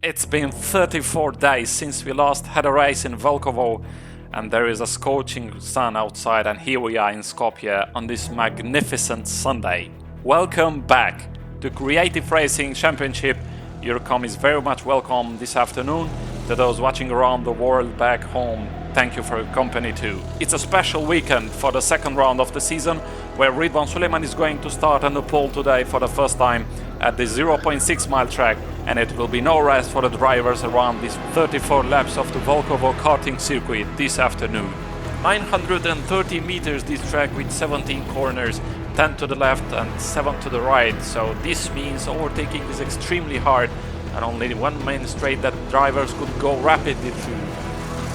It's been 34 days since we last had a race in Volkovo, and there is a scorching sun outside, and here we are in Skopje on this magnificent Sunday. Welcome back to Creative Racing Championship. Your com is very much welcome this afternoon. To those watching around the world back home, thank you for your company too. It's a special weekend for the second round of the season, where Ridvan Suleiman is going to start on the pole today for the first time at the 0.6 mile track, and it will be no rest for the drivers around these 34 laps of the Volkovo karting circuit this afternoon. 930 meters this track with 17 corners, 10 to the left and 7 to the right, so this means overtaking is extremely hard and only one main straight that drivers could go rapidly through.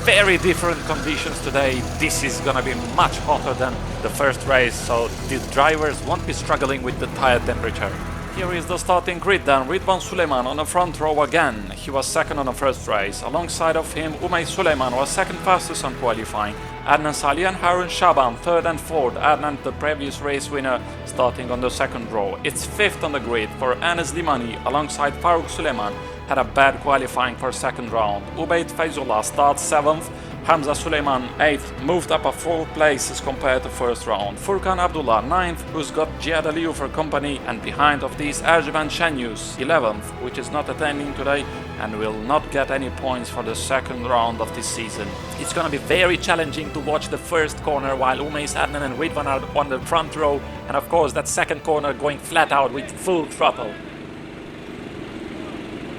Very different conditions today. This is gonna be much hotter than the first race, so the drivers won't be struggling with the tire temperature. Here is the starting grid then. Ridvan Suleiman on the front row again. He was second on the first race. Alongside of him, Umay Suleiman was second fastest on qualifying. Adnan Salih and Harun Shaban third and fourth. Adnan, the previous race winner, starting on the second row. It's fifth on the grid for Anas Limani alongside Faruk Suleiman. Had a bad qualifying for second round. Ubaid Faizullah starts seventh. Hamza Suleiman 8th, moved up a 4 places compared to first round. Furkan Abdullah 9th, who's got Jihad Aliyu for company, and behind of these Erjvan Shanyus 11th, which is not attending today and will not get any points for the second round of this season. It's gonna be very challenging to watch the first corner while Umeis, Adnan and Ridvan are on the front row, and of course that second corner going flat out with full throttle.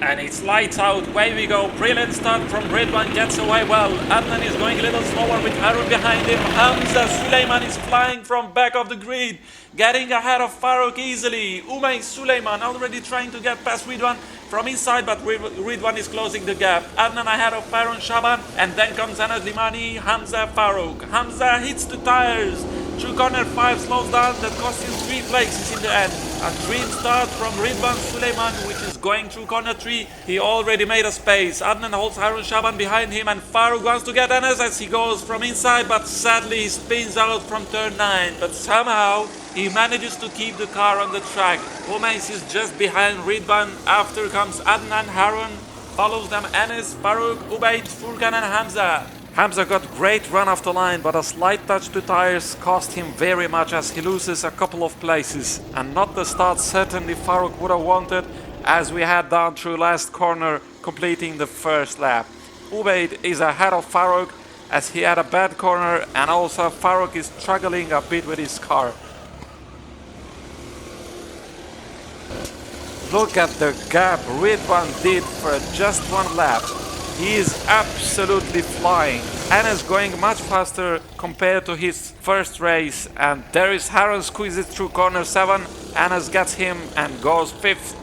And it's lights out, away we go, brilliant start from Ridvan, gets away well. Adnan is going a little slower with Harun behind him. Hamza Suleiman is flying from back of the grid, getting ahead of Faruk easily. Umay Suleiman already trying to get past Ridvan from inside, but Ridvan is closing the gap. Adnan ahead of Farun Shaban, and then comes Anas Limani, Hamza, Faruk. Hamza hits the tires. Through corner 5 slows down, that costs him 3 places in the end. A dream start from Ridvan Suleiman, which is going through corner 3. He already made a space. Adnan holds Harun Shaban behind him, and Faruk wants to get Anas as he goes from inside, but sadly he spins out from turn 9. But somehow he manages to keep the car on the track. Umais is just behind Ridvan. After comes Adnan, Harun, follows them Anas, Faruk, Ubaid, Furkan and Hamza. Hamza got great run off the line, but a slight touch to tires cost him very much as he loses a couple of places. And not the start certainly Faruk would have wanted as we head down through last corner, completing the first lap. Ubaid is ahead of Faruk as he had a bad corner, and also Faruk is struggling a bit with his car. Look at the gap Ridvan did for just one lap. He is absolutely flying. Anas going much faster compared to his first race, and there is Harun squeezes through corner 7. Anas gets him and goes 5th.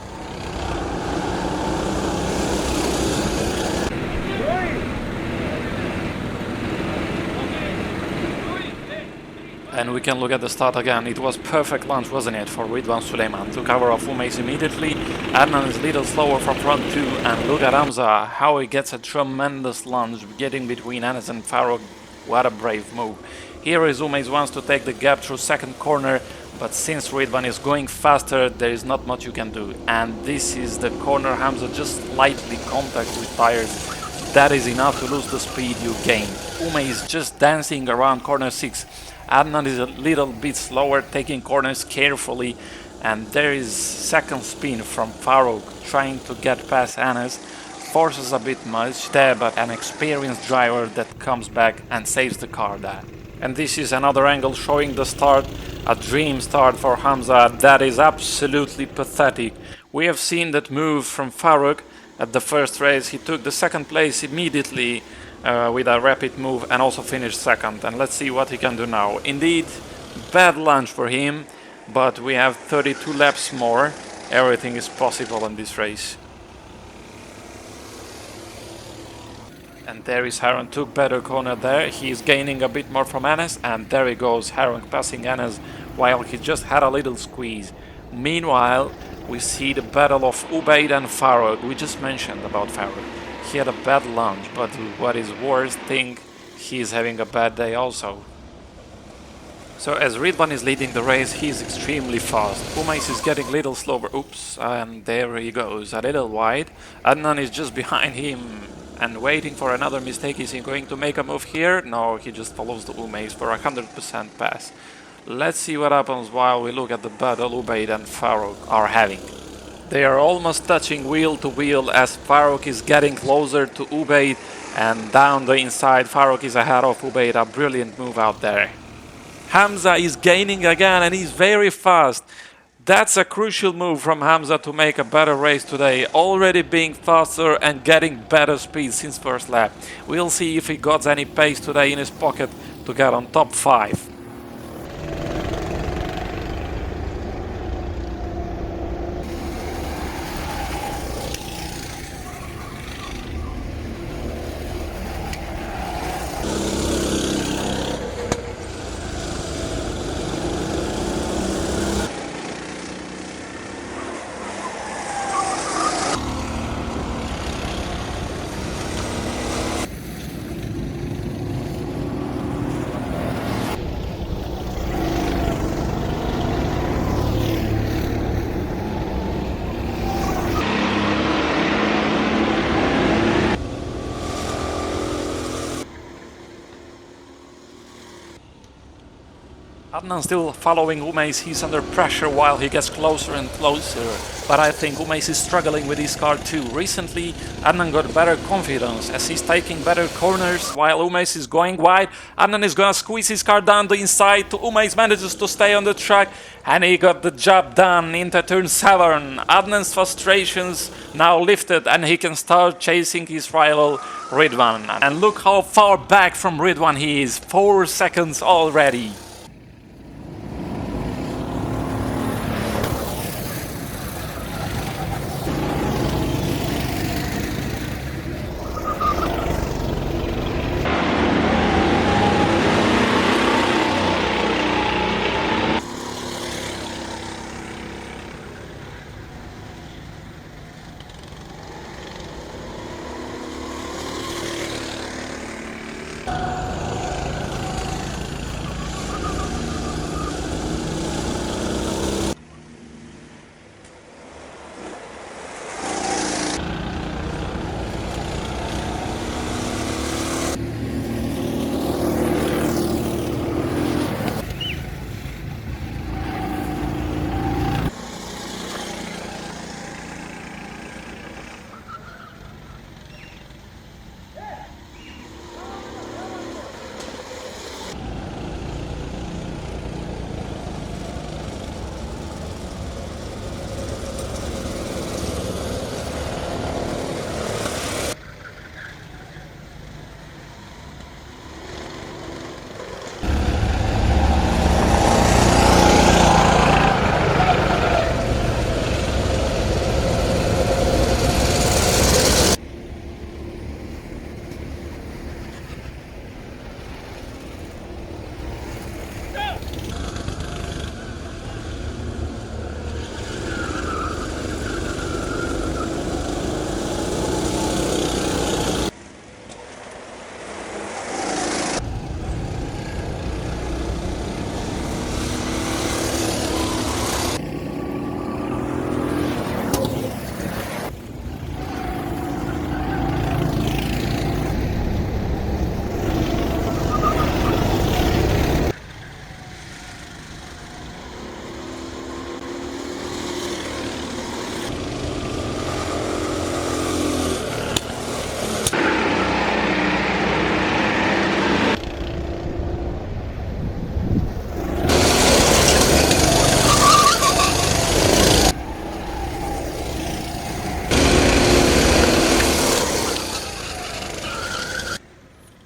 And we can look at the start again. It was perfect launch, wasn't it, for Ridvan Suleiman. Took cover of Umais immediately. Adnan is a little slower from front too. And look at Hamza, how he gets a tremendous lunge, getting between Anas and Faruk. What a brave move. Here is Umais wants to take the gap through second corner, but since Ridvan is going faster, there is not much you can do. And this is the corner Hamza just slightly contact with tires. That is enough to lose the speed you gain. Umais is just dancing around corner 6. Adnan is a little bit slower, taking corners carefully, and there is second spin from Faruk trying to get past Anas. Forces a bit much there, but an experienced driver that comes back and saves the car there. And this is another angle showing the start, a dream start for Hamza. That is absolutely pathetic. We have seen that move from Faruk at the first race. He took the second place immediately with a rapid move and also finished second, and let's see what he can do now. Indeed, bad lunge for him, but we have 32 laps more. Everything is possible in this race. And there is Harun, took better corner there. He is gaining a bit more from Anas, and there he goes, Harun passing Anas while he just had a little squeeze. Meanwhile, we see the battle of Ubaid and Faruk. We just mentioned about Faruk. He had a bad lunge, but what is worse thing, he is having a bad day also. So as Ridvan is leading the race, he's extremely fast. Umeis is getting a little slower. Oops, and there he goes, a little wide. Adnan is just behind him and waiting for another mistake. Is he going to make a move here? No, he just follows the Umeis for a 100% pass. Let's see what happens while we look at the battle Ubaid and Farouk are having. They are almost touching wheel to wheel as Farouk is getting closer to Ubaid, and down the inside Farouk is ahead of Ubaid. A brilliant move out there. Hamza is gaining again and he's very fast. That's a crucial move from Hamza to make a better race today, already being faster and getting better speed since first lap. We'll see if he got any pace today in his pocket to get on top 5. Adnan still following Umeis. He's under pressure while he gets closer and closer. But I think Umeis is struggling with his car too. Recently, Adnan got better confidence as he's taking better corners while Umeis is going wide. Adnan is gonna squeeze his car down the inside. Umeis manages to stay on the track and he got the job done into turn 7. Adnan's frustrations now lifted and he can start chasing his rival Ridvan. And look how far back from Ridvan he is. 4 seconds already.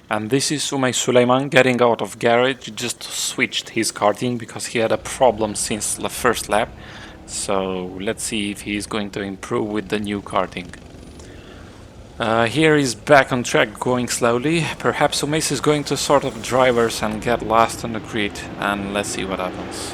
And this is Umay Suleiman getting out of garage. He just switched his karting because he had a problem since the first lap. So let's see if he is going to improve with the new karting. Here he's back on track going slowly. Perhaps Umeis is going to sort of drivers and get last on the grid. And let's see what happens.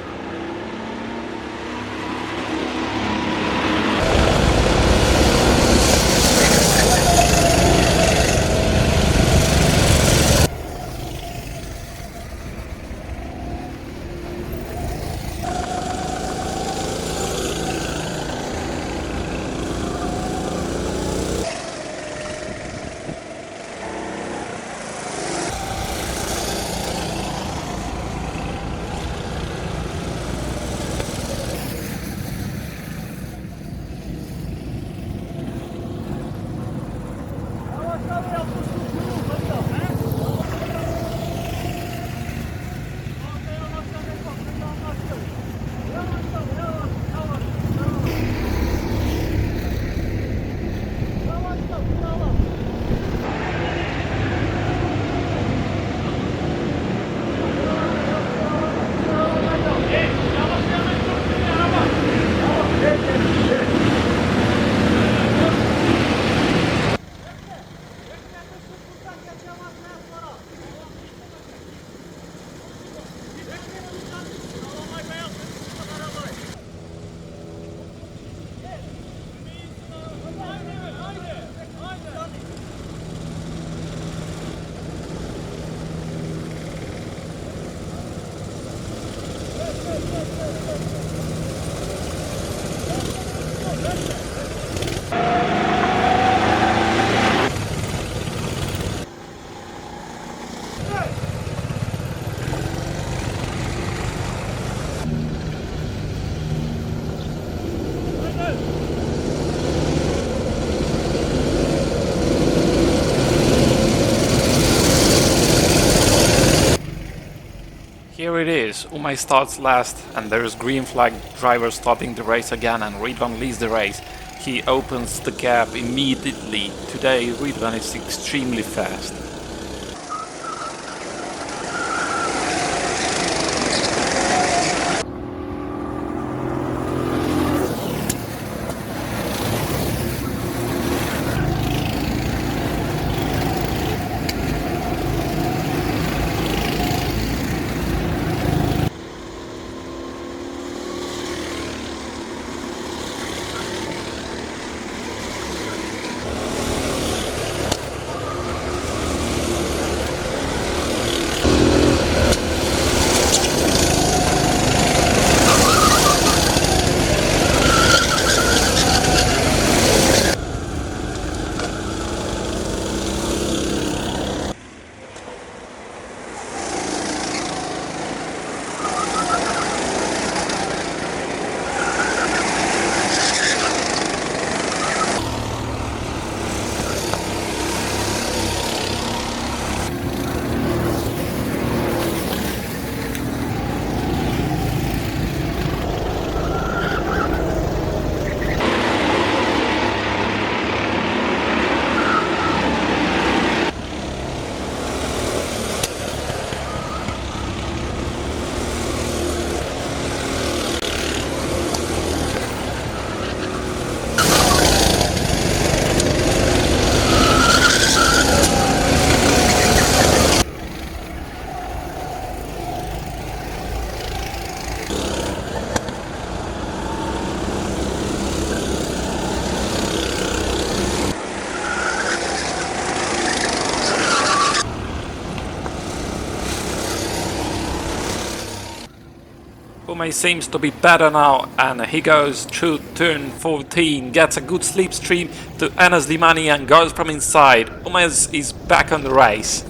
Here it is, Umay starts last and there is green flag driver starting the race again and Ridvan leads the race. He opens the gap immediately. Today Ridvan is extremely fast. Umay seems to be better now and he goes through turn 14, gets a good slipstream to Anas Limani and goes from inside. Umay is back on the race.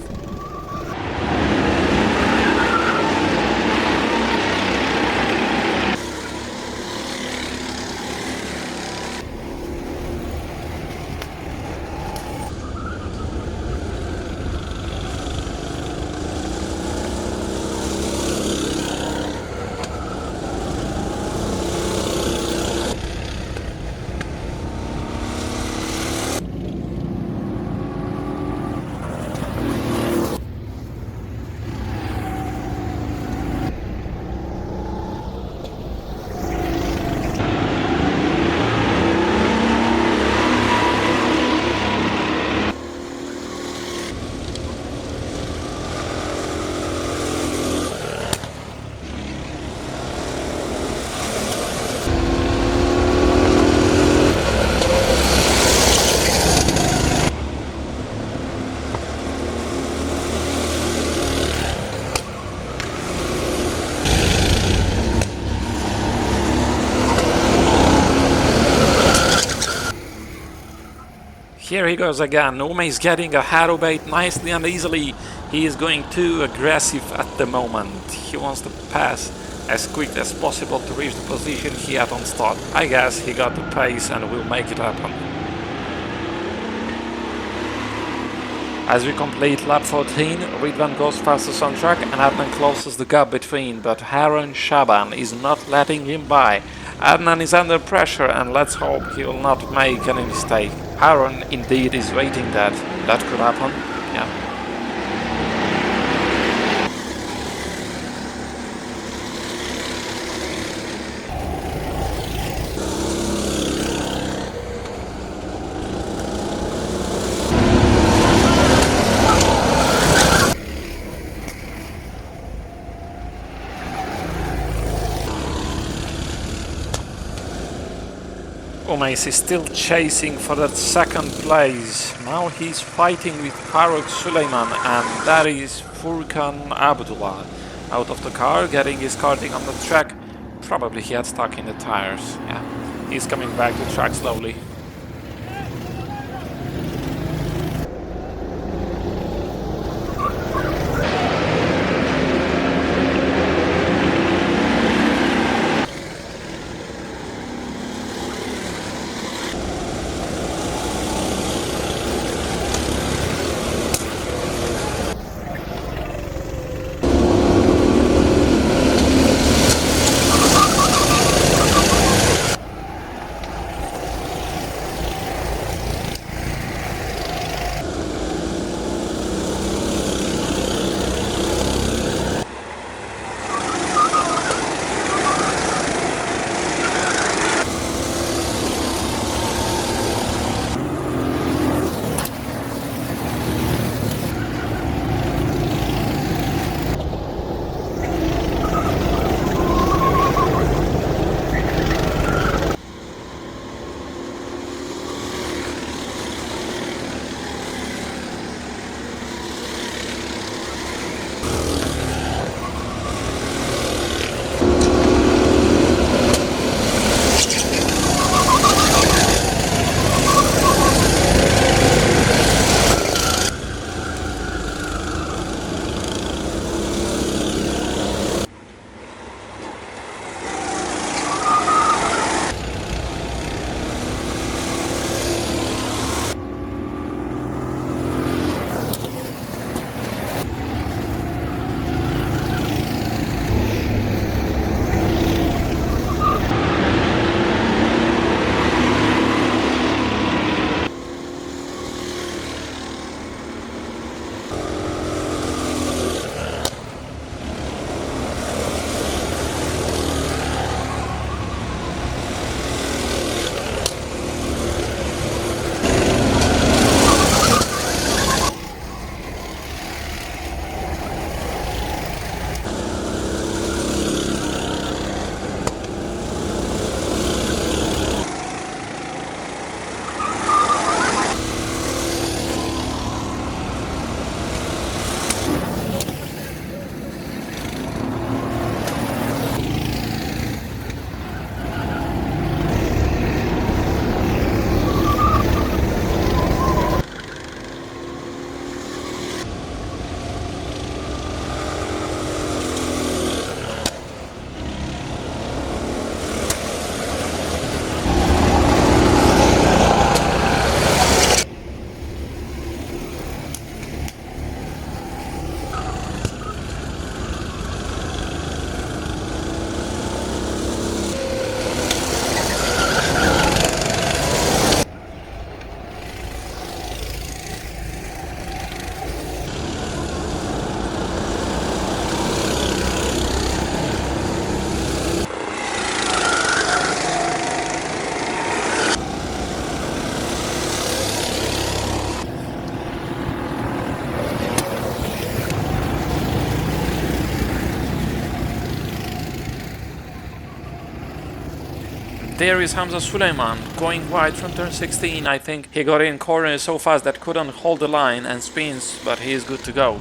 Here he goes again. Umay is getting a harrow bait nicely and easily. He is going too aggressive at the moment. He wants to pass as quick as possible to reach the position he had on start. I guess he got the pace and will make it happen. As we complete lap 14, Ridvan goes fastest on track and Adnan closes the gap between, but Harun Shaban is not letting him by. Adnan is under pressure and let's hope he will not make any mistake. Harun indeed is waiting that could happen, yeah. Umay is still chasing for that second place. Now he's fighting with Farooq Suleiman and that is Furkan Abdullah. Out of the car, getting his karting on the track. Probably he had stuck in the tires. Yeah, he's coming back to track slowly. There is Hamza Suleiman going wide from turn 16. I think he got in corners so fast that couldn't hold the line and spins, but he is good to go.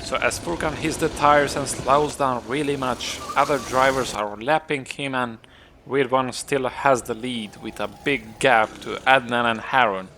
So as Furkan hits the tires and slows down really much, other drivers are lapping him and Ridwan still has the lead with a big gap to Adnan and Harun.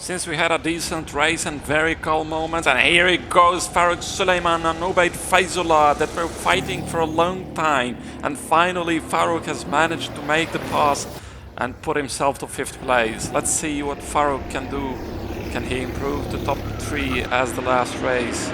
since we had a decent race and very calm moments. And here it goes, Farouk Suleiman and Ubaid Faizullah that were fighting for a long time. And finally Farouk has managed to make the pass and put himself to 5th place. Let's see what Farouk can do. Can he improve to top 3 as the last race?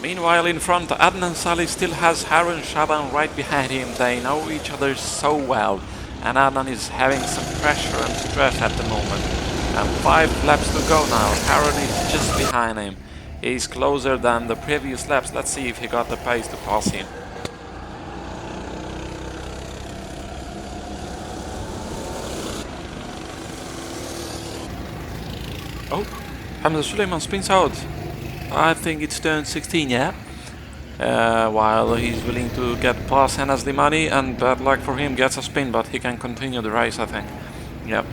Meanwhile, in front, Adnan Salih still has Harun Shaban right behind him. They know each other so well, and Adnan is having some pressure and stress at the moment. And 5 laps to go now. Harun is just behind him. He's closer than the previous laps. Let's see if he got the pace to pass him. Oh, Hamza Suleiman spins out. I think it's turn 16, yeah? While he's willing to get past Enas Limani, and bad luck for him, gets a spin, but he can continue the race, I think. Yep.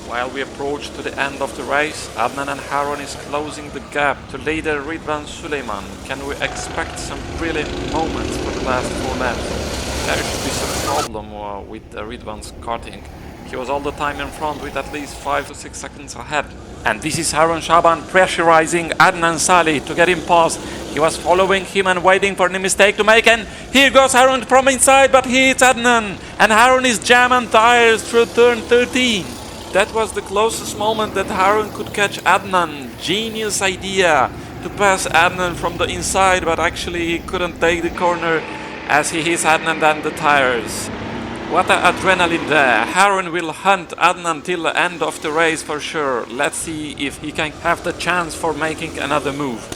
While we approach to the end of the race, Adnan and Harun is closing the gap to leader Ridwan Suleiman. Can we expect some brilliant moments for the last 4 laps? There should be some problem with Ridwan's karting. He was all the time in front with at least 5 to 6 seconds ahead. And this is Harun Shaban pressurizing Adnan Salih to get him past. He was following him and waiting for the mistake to make, and here goes Harun from inside, but he hits Adnan. And Harun is jamming tires through turn 13. That was the closest moment that Harun could catch Adnan. Genius idea to pass Adnan from the inside, but actually he couldn't take the corner as he hits Adnan and the tires. What an adrenaline there. Harun will hunt Adnan till the end of the race for sure. Let's see if he can have the chance for making another move.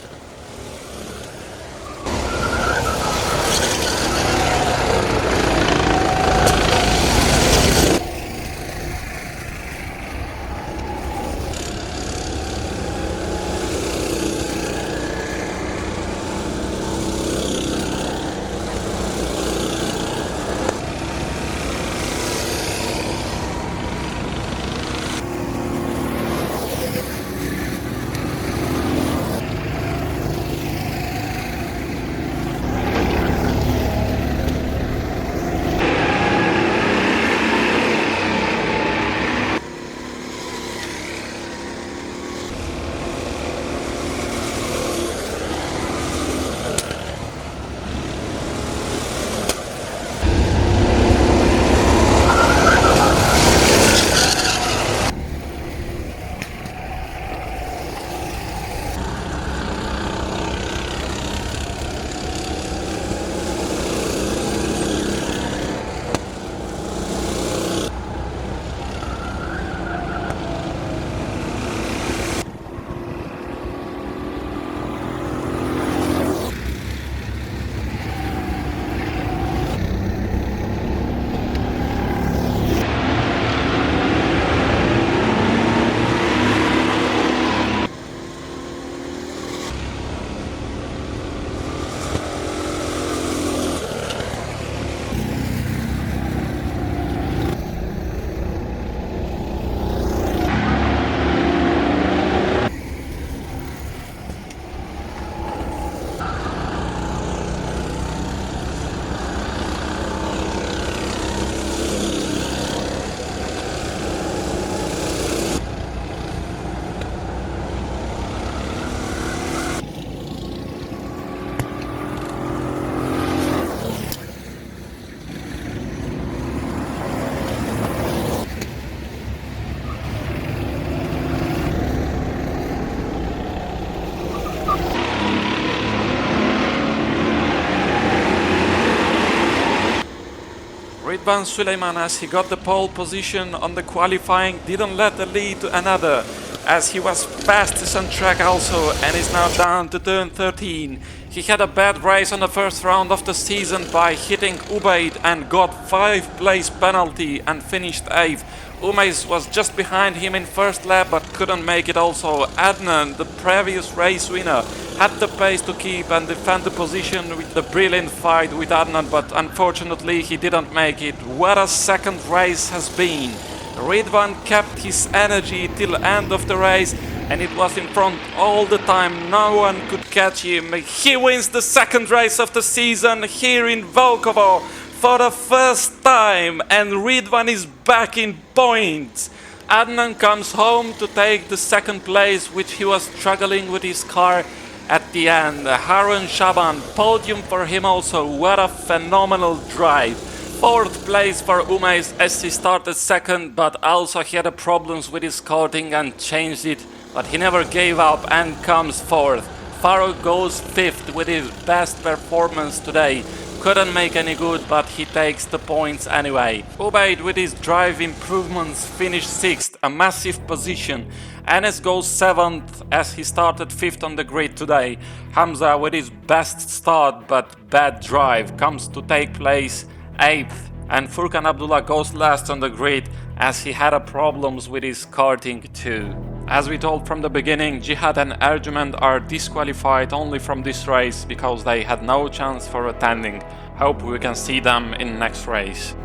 Ridvan Suleiman, as he got the pole position on the qualifying, didn't let the lead to another, as he was fastest on track also and is now down to turn 13. He had a bad race on the first round of the season by hitting Ubaid and got 5th place penalty and finished 8th. Umeis was just behind him in first lap but couldn't make it also. Adnan, the previous race winner, had the pace to keep and defend the position with the brilliant fight with Adnan, but unfortunately he didn't make it. What a second race has been. Ridvan kept his energy till end of the race and it was in front all the time, no one could catch him. He wins the second race of the season here in Volkovo for the first time, and Ridvan is back in points. Adnan comes home to take the second place, which he was struggling with his car at the end. Harun Shaban, podium for him also, what a phenomenal drive. 4th place for Umeis as he started second, but also he had problems with his karting and changed it, but he never gave up and comes 4th. Faruk goes 5th with his best performance today. Couldn't make any good, but he takes the points anyway. Ubaid with his drive improvements finished 6th, a massive position. Enes goes 7th as he started 5th on the grid today. Hamza with his best start but bad drive comes to take place 8th. And Furkan Abdullah goes last on the grid as he had problems with his karting too. As we told from the beginning, Jihad and Erjumand are disqualified only from this race because they had no chance for attending. Hope we can see them in next race.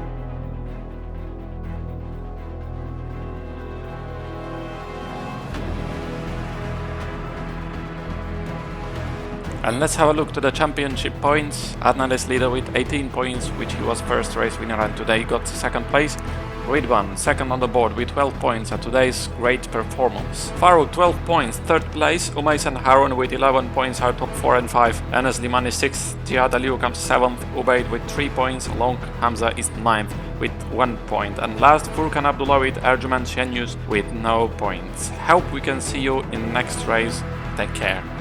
And let's have a look to the championship points. Adnan is leader with 18 points, which he was first race winner and today got second place. Ridvan, second on the board with 12 points at today's great performance. Faruk, 12 points, third place. Umeis and Harun with 11 points are top 4 and 5. Enes Limani 6th, Jihad Aliou comes 7th, Ubaid with 3 points, Long Hamza is 9th with 1 point. And last, Furkan Abdullah with Erjuman Shenyus with no points. Hope we can see you in next race. Take care.